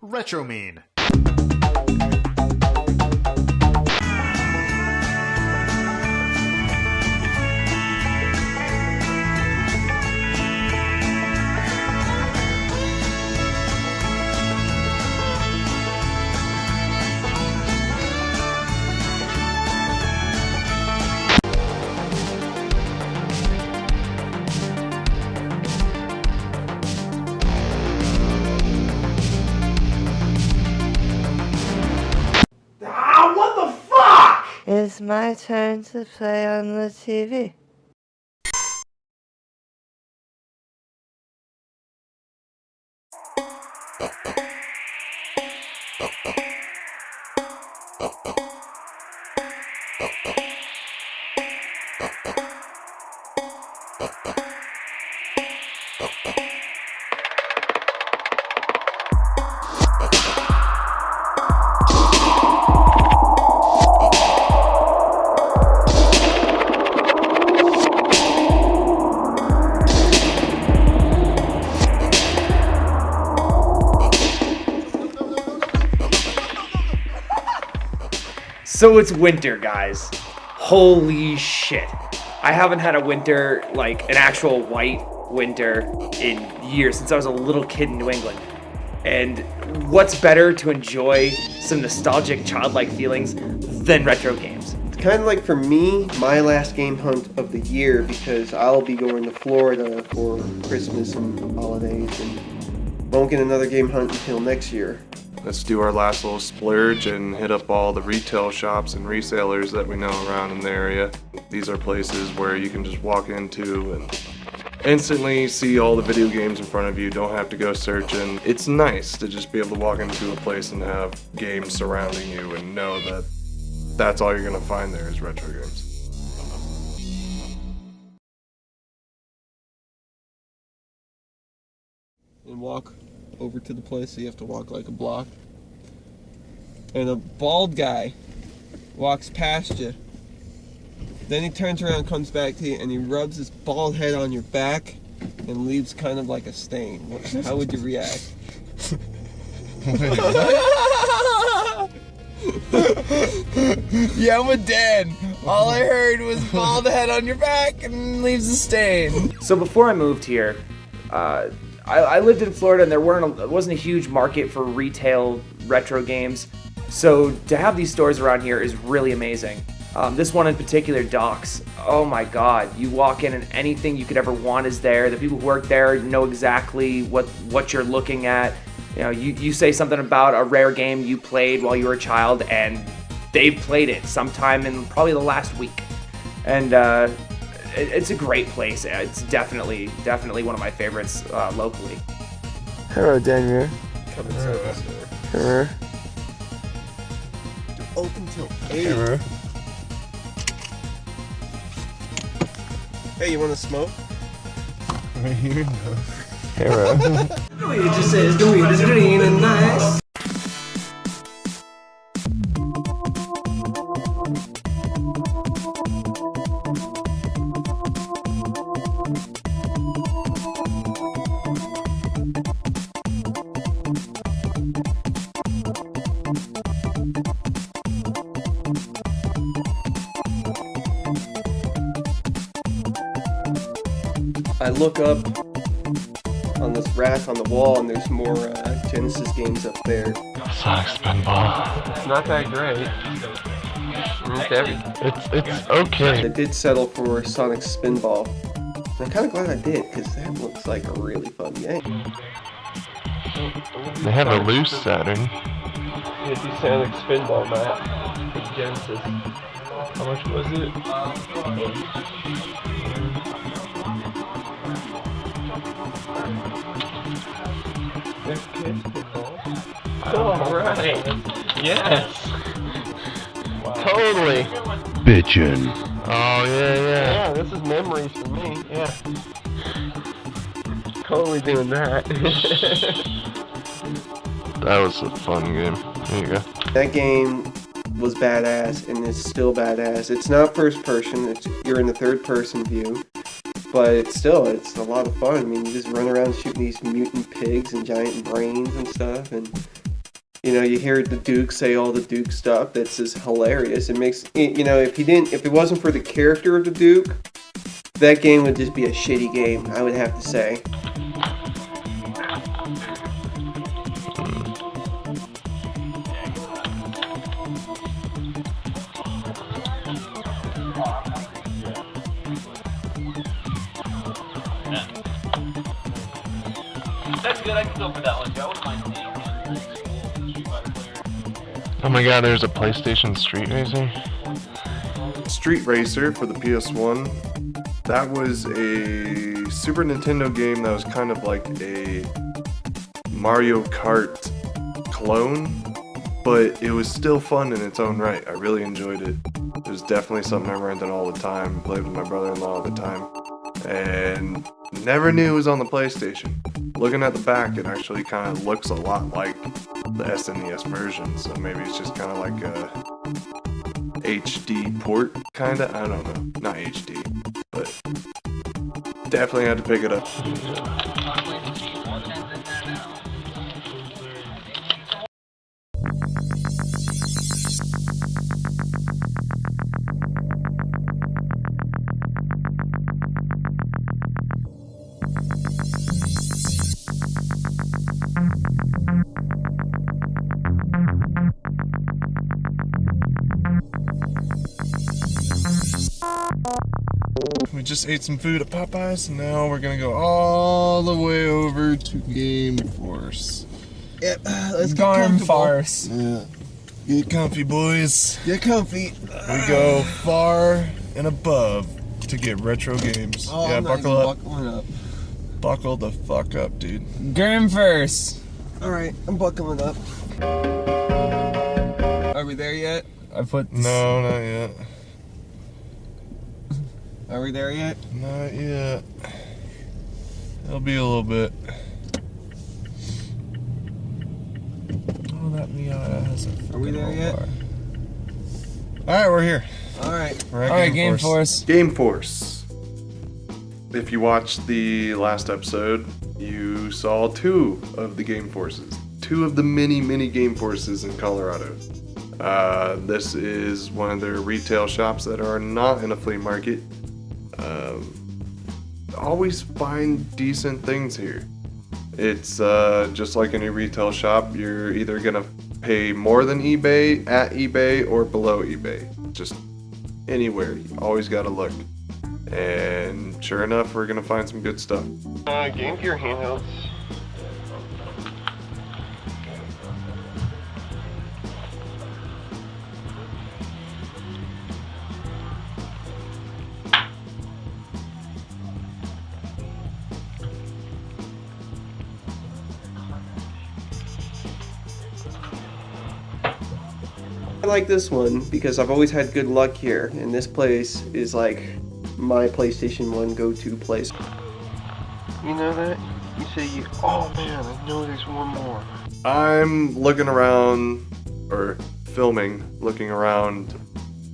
retro mean? It's my turn to play on the TV. So it's winter, guys. Holy shit. I haven't had a winter, like an actual white winter, in years, since I was a little kid in New England. And what's better to enjoy some nostalgic, childlike feelings than retro games? It's kind of like, for me, my last game hunt of the year, because I'll be going to Florida for Christmas and holidays and won't get another game hunt until next year. Let's do our last little splurge and hit up all the retail shops and resellers that we know around in the area. These are places where you can just walk into and instantly see all the video games in front of you. Don't have to go searching. It's nice to just be able to walk into a place and have games surrounding you and know that that's all you're gonna find there is retro games. And walk over to the place, so you have to walk like a block. And a bald guy walks past you. Then he turns around, comes back to you, and he rubs his bald head on your back and leaves kind of like a stain. How would you react? Yeah, I'm with Dan. All I heard was bald head on your back and leaves a stain. So before I moved here, I lived in Florida, and there wasn't a huge market for retail retro games. So to have these stores around here is really amazing. This one in particular, Doc's. Oh my God! You walk in and anything you could ever want is there. The people who work there know exactly what you're looking at. You know, you say something about a rare game you played while you were a child, and they've played it sometime in probably the last week. And it's a great place. It's definitely one of my favorites locally. Hello, Daniel. Come inside the store. Hello. Open till 8. Hello. Hey, you want to smoke? Right here, no. Hello. It just says the weed is green and nice. I look up on this rack on the wall, and there's more Genesis games up there. Sonic Spinball. It's not that great. It's okay. I did settle for Sonic Spinball. And I'm kind of glad I did, because that looks like a really fun game. They have a loose Saturn. Yeah, do Sonic Spinball, Matt. For Genesis. How much was it? Alright. Yes. Wow. Totally. Bitchin'. Oh, yeah. Yeah, this is memories for me. Yeah. Totally doing that. That was a fun game. There you go. That game was badass and is still badass. It's not first person, you're in the third person view. But it's a lot of fun. I mean, you just run around shooting these mutant pigs and giant brains and stuff, and You know, you hear the Duke say all the Duke stuff. That's just hilarious. It makes, you know, if it wasn't for the character of the Duke, that game would just be a shitty game, I would have to say. That's good, I can go for that one, Joe. Oh my god, there's a PlayStation Street Racer? Street Racer for the PS1. That was a Super Nintendo game that was kind of like a Mario Kart clone, but it was still fun in its own right. I really enjoyed it. It was definitely something I rented all the time, played with my brother-in-law all the time, and never knew it was on the PlayStation. Looking at the back, it actually kind of looks a lot like the SNES version, so maybe it's just kind of like a HD port, kinda? I don't know. Not HD, but definitely had to pick it up. We just ate some food at Popeyes, and now we're gonna go all the way over to Game Force. Yep, let's get Garm comfortable. farce. Yeah. Get comfy, boys. Get comfy. We go far and above to get retro games. Oh, yeah, I'm not buckle even up. buckling up. Buckle the fuck up, dude. Garm first. Alright, I'm buckling up. Are we there yet? I put No, not yet. Are we there yet? Not yet. It'll be a little bit. Oh, that Miata has a Are we there yet? Alright, we're here. Alright. We're at Alright, Game Force. Game Force. If you watched the last episode, you saw 2 of the Game Forces. 2 of the many Game Forces in Colorado. This is one of their retail shops that are not in a flea market. Always find decent things here. It's just like any retail shop, you're either gonna pay more than eBay, at eBay, or below eBay. Just anywhere, you always gotta look. And sure enough, we're gonna find some good stuff. Game Gear handhelds. I like this one because I've always had good luck here, and this place is like my PlayStation 1 go-to place. You know that? You say you. Oh man, I know there's one more. I'm looking around, or filming, looking around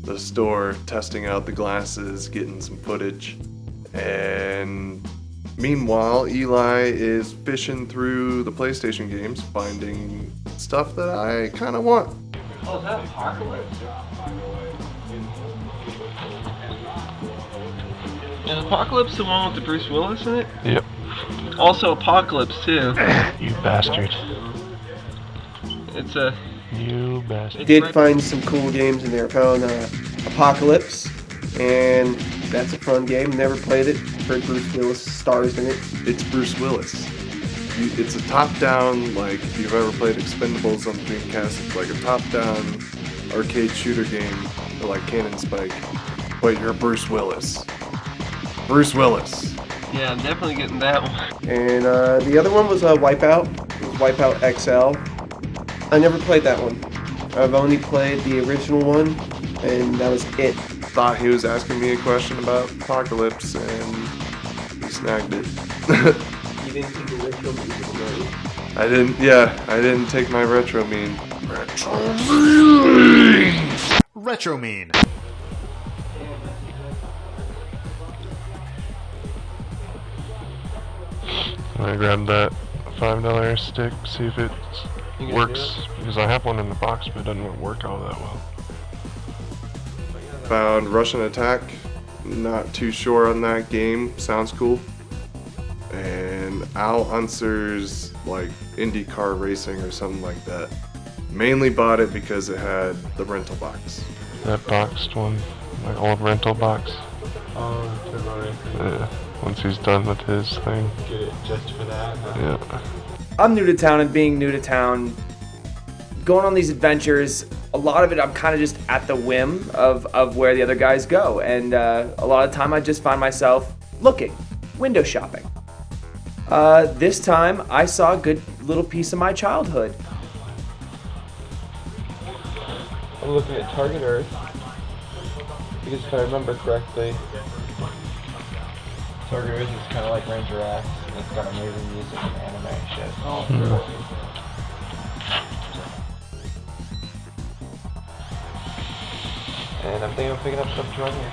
the store, testing out the glasses, getting some footage, and meanwhile, Eli is fishing through the PlayStation games, finding stuff that I kind of want. Oh, is that Apocalypse? Is Apocalypse the one with the Bruce Willis in it? Yep. Also Apocalypse, too. You bastard. It's a... You bastard. Did find some cool games in there. Found Apocalypse, and that's a fun game. Never played it. Heard Bruce Willis stars in it. It's Bruce Willis. It's a top-down, like, if you've ever played Expendables on the Dreamcast, it's like a top-down arcade shooter game, or like Cannon Spike, but you're Bruce Willis. Bruce Willis. Yeah, I'm definitely getting that one. And the other one was Wipeout. It was Wipeout XL. I never played that one. I've only played the original one, and that was it. Thought he was asking me a question about Apocalypse, and he snagged it. You didn't keep the retro music, right? I didn't take my retro mean. Retro Mean. I grabbed that $5 stick, see if it's works because I have one in the box, but it doesn't work all that well. Found Russian Attack. Not too sure on that game. Sounds cool. And Al Unser's like IndyCar racing or something like that. Mainly bought it because it had the rental box. That boxed one, like old rental box. Oh, Yeah, once he's done with his thing. get it just for that. Yeah. I'm new to town, and being new to town, going on these adventures, a lot of it I'm kind of just at the whim of where the other guys go. And a lot of the time I just find myself looking, window shopping. This time I saw a good little piece of my childhood. I'm looking at Target Earth because if I remember correctly, Target Earth is kind of like Ranger X. And it's got amazing music and anime and shit. And I'm thinking of picking up some from here.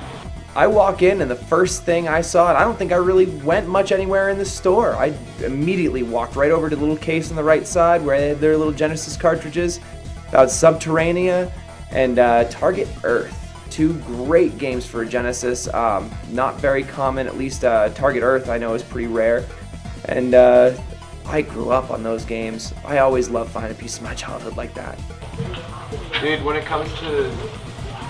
I walk in and the first thing I saw, and I don't think I really went much anywhere in the store. I immediately walked right over to the little case on the right side where they had their little Genesis cartridges. About Subterranea and Target Earth. Two great games for Genesis. Not very common, at least Target Earth I know is pretty rare. And I grew up on those games. I always love finding a piece of my childhood like that. Dude, when it comes to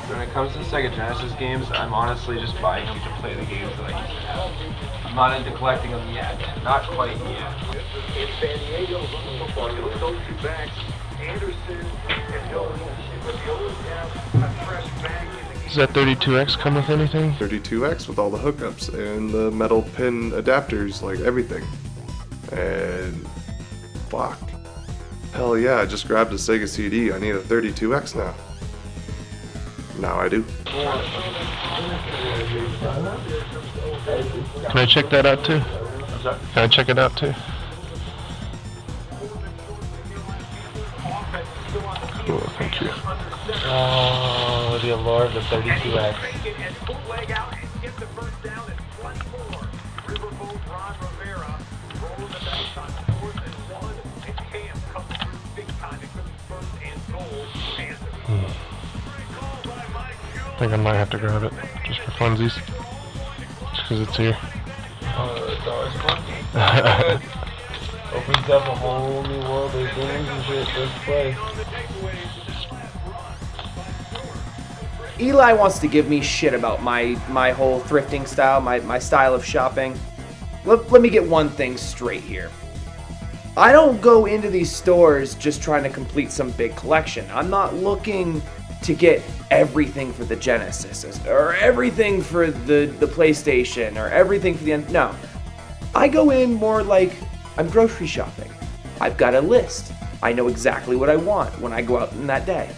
Sega Genesis games, I'm honestly just buying them to play the games that I used to have. I'm not into collecting them yet. Not quite yet. In San Diego, those two backs, Anderson and Hill, have a fresh bag. Does that 32X come with anything? 32X with all the hookups and the metal pin adapters, like everything. And fuck. Hell yeah, I just grabbed a Sega CD. I need a 32X now. Now I do. Can I check that out too? Can I check it out too? Cool, thank you. Oh, the allure of the 32X. I think I might have to grab it just for funsies, just because it's here. Oh, it's always fun. Opens up a whole new world of games and shit to play. Eli wants to give me shit about my whole thrifting style, my style of shopping. Let me get one thing straight here. I don't go into these stores just trying to complete some big collection. I'm not looking to get everything for the Genesis or everything for the PlayStation or everything for the no. I go in more like I'm grocery shopping. I've got a list. I know exactly what I want when I go out in that day.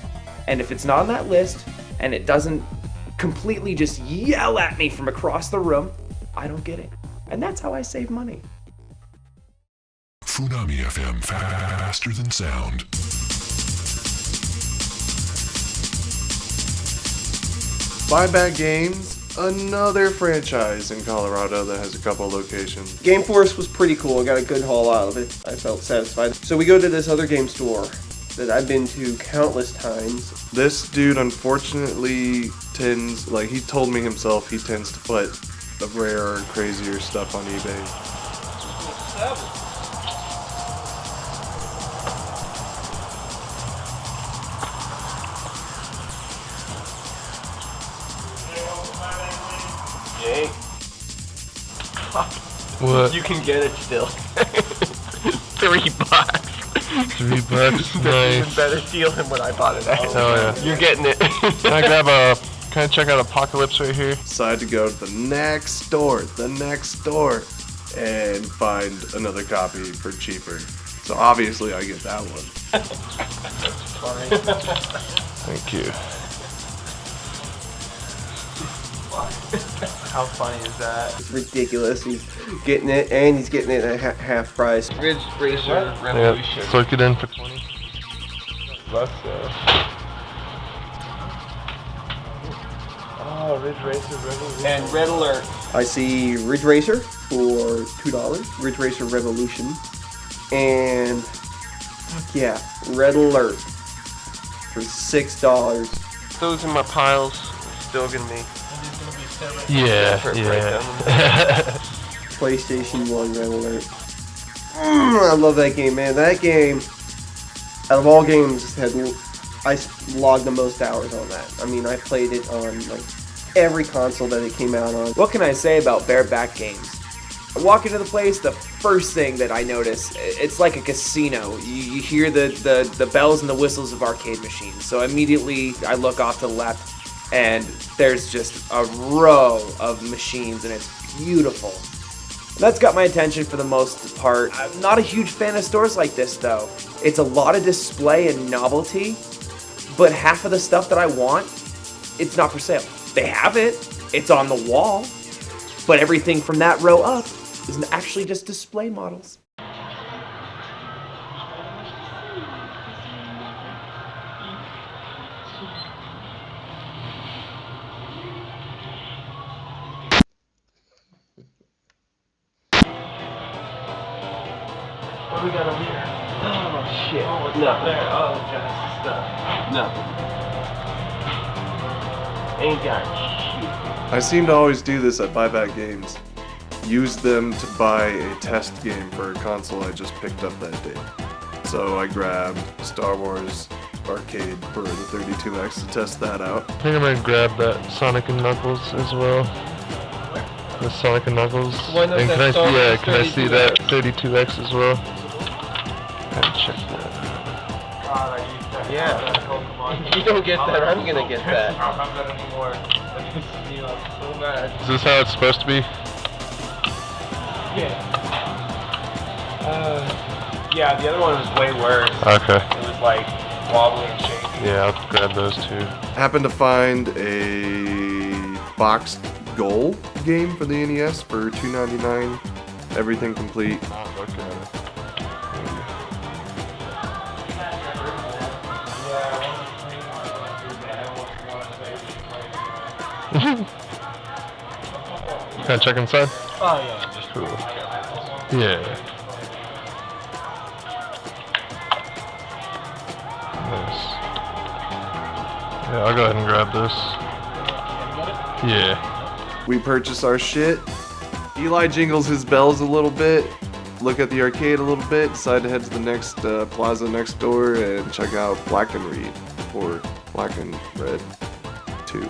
And if it's not on that list and it doesn't completely just yell at me from across the room, I don't get it. And that's how I save money. Funami FM, faster than sound. Buyback Games, another franchise in Colorado that has a couple locations. Game Force was pretty cool. I got a good haul out of it. I felt satisfied. So we go to this other game store that I've been to countless times. This dude unfortunately tends, like he told me himself, he tends to put the rarer and crazier stuff on eBay. Jake. What? You can get it still. $3. $3, nice. Even better deal than what I bought it at. Oh yeah. You're getting it. Can I check out Apocalypse right here? Decided to go to the next store, and find another copy for cheaper. So obviously I get that one. Funny. Thank you. How funny is that? It's ridiculous. He's getting it, and he's getting it at half price. Ridge Racer Yeah, Revolution. so get in for 20. Plus, oh, Ridge Racer Revolution. And Red Alert. I see Ridge Racer for $2, Ridge Racer Revolution, and Yeah, Red Alert for $6. Those in my piles are still gonna be. Yeah. PlayStation 1 Red Alert. I love that game, man. That game, out of all games, I logged the most hours on that. I mean, I played it on like every console that it came out on. What can I say about bareback games? I walk into the place, the first thing that I notice, it's like a casino. You hear the bells and the whistles of arcade machines. So immediately I look off to the left, and there's just a row of machines, and it's beautiful. That's got my attention for the most part. I'm not a huge fan of stores like this, though. It's a lot of display and novelty, but half of the stuff that I want, it's not for sale. They have it, it's on the wall, but everything from that row up is actually just display models. What do we got over here? Oh shit. Oh, no. There. Oh, just stuff. No. Ain't got shit. I seem to always do this at buyback games. Use them to buy a test game for a console I just picked up that day. So I grabbed Star Wars Arcade for the 32X to test that out. I think I'm gonna grab that Sonic and Knuckles as well. The Sonic and Knuckles. Why not And that can I Star see, Wars can I see 32X? that 32X as well? Gotta check that. Yeah. If you don't get that, I'm gonna get that. Is this how it's supposed to be? Yeah. Yeah, the other one was way worse. Okay. It was like wobbly and shaky. Yeah, I'll grab those two. Happened to find a boxed goal game for the NES for $2.99. Everything complete. I'll look at it. Can I check inside? Oh yeah. Cool. Yeah. Nice. Yeah, I'll go ahead and grab this. Yeah. We purchase our shit. Eli jingles his bells a little bit, look at the arcade a little bit, decide to head to the next plaza next door and check out Black and Read, or Black and Red 2.